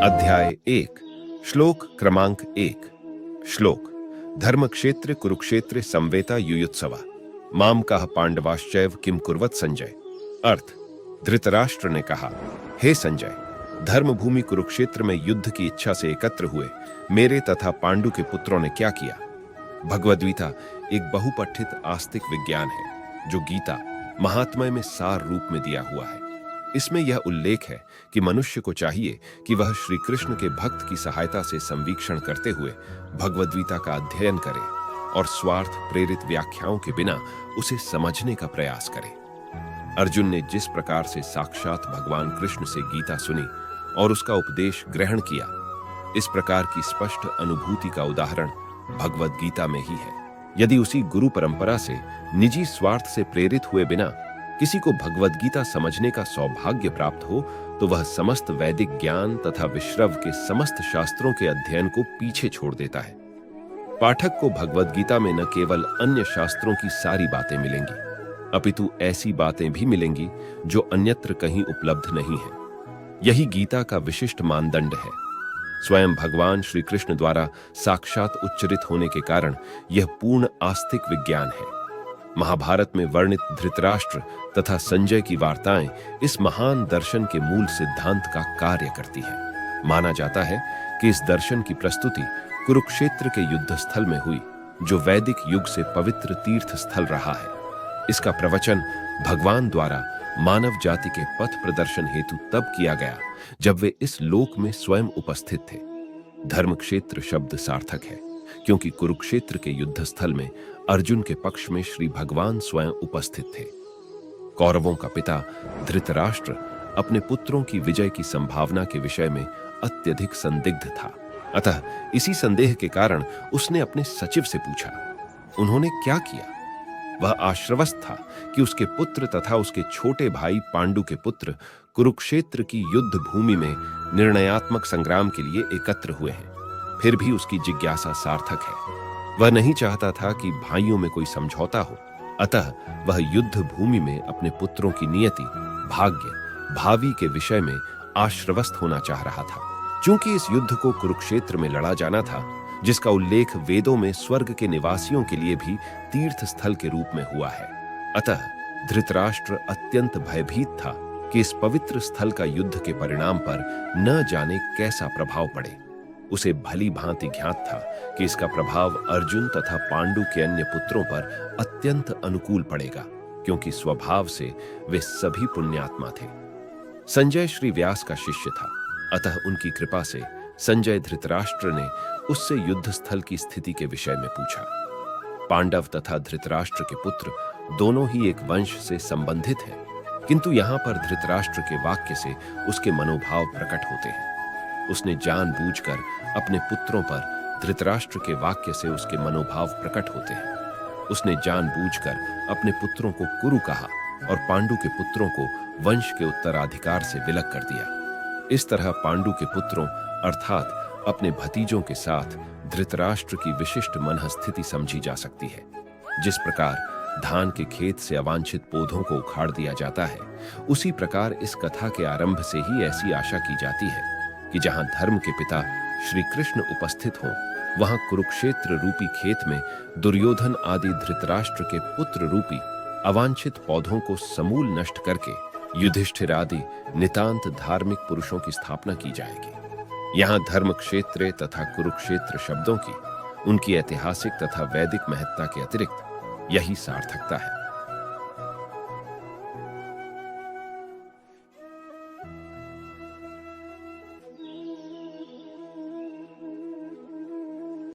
अध्याय 1 श्लोक क्रमांक 1 श्लोक धर्मक्षेत्र कुरुक्षेत्र संवेता युयुत्सवा माम कह पांडवाश्चैव किम कुर्वत संजय। अर्थ, धृतराष्ट्र ने कहा, हे संजय, धर्मभूमि कुरुक्षेत्र में युद्ध की इच्छा से एकत्र हुए मेरे तथा पांडु के पुत्रों ने क्या किया। भगवद्गीता एक बहुपठित आस्तिक विज्ञान है जो गीता महात्म्य में सार रूप में दिया हुआ है। इसमें यह उल्लेख है कि मनुष्य को चाहिए कि वह श्री कृष्ण के भक्त की सहायता से संवीक्षण करते हुए भगवद्गीता का अध्ययन करे और स्वार्थ प्रेरित व्याख्याओं के बिना उसे समझने का प्रयास करे। अर्जुन ने जिस प्रकार से साक्षात भगवान कृष्ण से गीता सुनी और उसका उपदेश ग्रहण किया, इस प्रकार की स्पष्ट अनुभूति का उदाहरण भगवद्गीता में ही है। यदि उसी गुरु परंपरा से निजी स्वार्थ से प्रेरित हुए बिना किसी को भगवद्गीता समझने का सौभाग्य प्राप्त हो तो वह समस्त वैदिक ज्ञान तथा विश्रव के समस्त शास्त्रों के अध्ययन को पीछे छोड़ देता है। पाठक को भगवद्गीता में न केवल अन्य शास्त्रों की सारी बातें मिलेंगी, अपितु ऐसी बातें भी मिलेंगी जो अन्यत्र कहीं उपलब्ध नहीं है। यही गीता का विशिष्ट मानदंड है। स्वयं भगवान श्री कृष्ण द्वारा साक्षात उच्चरित होने के कारण यह पूर्ण आस्तिक विज्ञान है। महाभारत में वर्णित धृतराष्ट्र तथा संजय की वार्ताएं इस महान दर्शन के मूल सिद्धांत का कार्य करती हैं। माना जाता है कि इस दर्शन की प्रस्तुति कुरुक्षेत्र के युद्ध स्थल में हुई, जो वैदिक युग से पवित्र तीर्थ स्थल रहा है। इसका प्रवचन भगवान द्वारा मानव जाति के पथ प्रदर्शन हेतु तब किया गया जब वे इस लोक में स्वयं उपस्थित थे। धर्मक्षेत्र शब्द सार्थक है क्योंकि कुरुक्षेत्र के युद्ध स्थल में अर्जुन के पक्ष में श्री भगवान स्वयं उपस्थित थे। कौरवों का पिता धृतराष्ट्र अपने पुत्रों की विजय की संभावना के विषय में अत्यधिक संदिग्ध था। अतः इसी संदेह के कारण उसने अपने सचिव से पूछा। उन्होंने क्या किया? वह आश्वस्त था कि उसके पुत्र तथा उसके छोटे भाई पांडु के पुत्र कुरुक्षेत्र की युद्ध भूमि में निर्णयात्मक संग्राम के लिए एकत्र हुए हैं। फिर भी उसकी जिज्ञासा सार्थक है। वह नहीं चाहता था कि भाइयों में कोई समझौता हो, अतः वह युद्ध भूमि में अपने पुत्रों की नियति, भाग्य, भावी के विषय में आश्वस्त होना चाह रहा था। चूंकि इस युद्ध को कुरुक्षेत्र में लड़ा जाना था, जिसका उल्लेख वेदों में स्वर्ग के निवासियों के लिए भी तीर्थ स्थल के रूप में हुआ है, अतः धृतराष्ट्र अत्यंत भयभीत था कि इस पवित्र स्थल का युद्ध के परिणाम पर न जाने कैसा प्रभाव पड़े। उसे भली भांति ज्ञात था कि इसका प्रभाव अर्जुन तथा पांडु के अन्य पुत्रों पर अत्यंत अनुकूल पड़ेगा, क्योंकि स्वभाव से वे सभी पुण्यात्मा थे। संजय श्री व्यास का शिष्य था, अतः उनकी कृपा से संजय धृतराष्ट्र ने उससे युद्ध स्थल की स्थिति के विषय में पूछा। पांडव तथा धृतराष्ट्र के पुत्र दोनों ही एक वंश से संबंधित हैं, किंतु यहां पर धृतराष्ट्र के वाक्य से उसके मनोभाव प्रकट होते हैं। उसने जानबूझकर अपने पुत्रों पर धृतराष्ट्र के वाक्य से उसके मनोभाव प्रकट होते हैं। उसने जानबूझकर अपने पुत्रों को कुरु कहा और पांडु के पुत्रों को वंश के उत्तराधिकार से विलग कर दिया। इस तरह पांडु के पुत्रों अर्थात अपने भतीजों के साथ धृतराष्ट्र की विशिष्ट मनःस्थिति समझी जा सकती है। जिस प्रकार धान के खेत से अवांछित पौधों को उखाड़ दिया जाता है, उसी प्रकार इस कथा के आरंभ से ही ऐसी आशा की जाती है कि जहां धर्म के पिता श्री कृष्ण उपस्थित हों, वहां कुरुक्षेत्र रूपी खेत में दुर्योधन आदि धृतराष्ट्र के पुत्र रूपी अवांछित पौधों को समूल नष्ट करके युधिष्ठिर आदि नितांत धार्मिक पुरुषों की स्थापना की जाएगी। यहाँ धर्म क्षेत्र तथा कुरुक्षेत्र शब्दों की उनकी ऐतिहासिक तथा वैदिक महत्ता के अतिरिक्त यही सार्थकता है।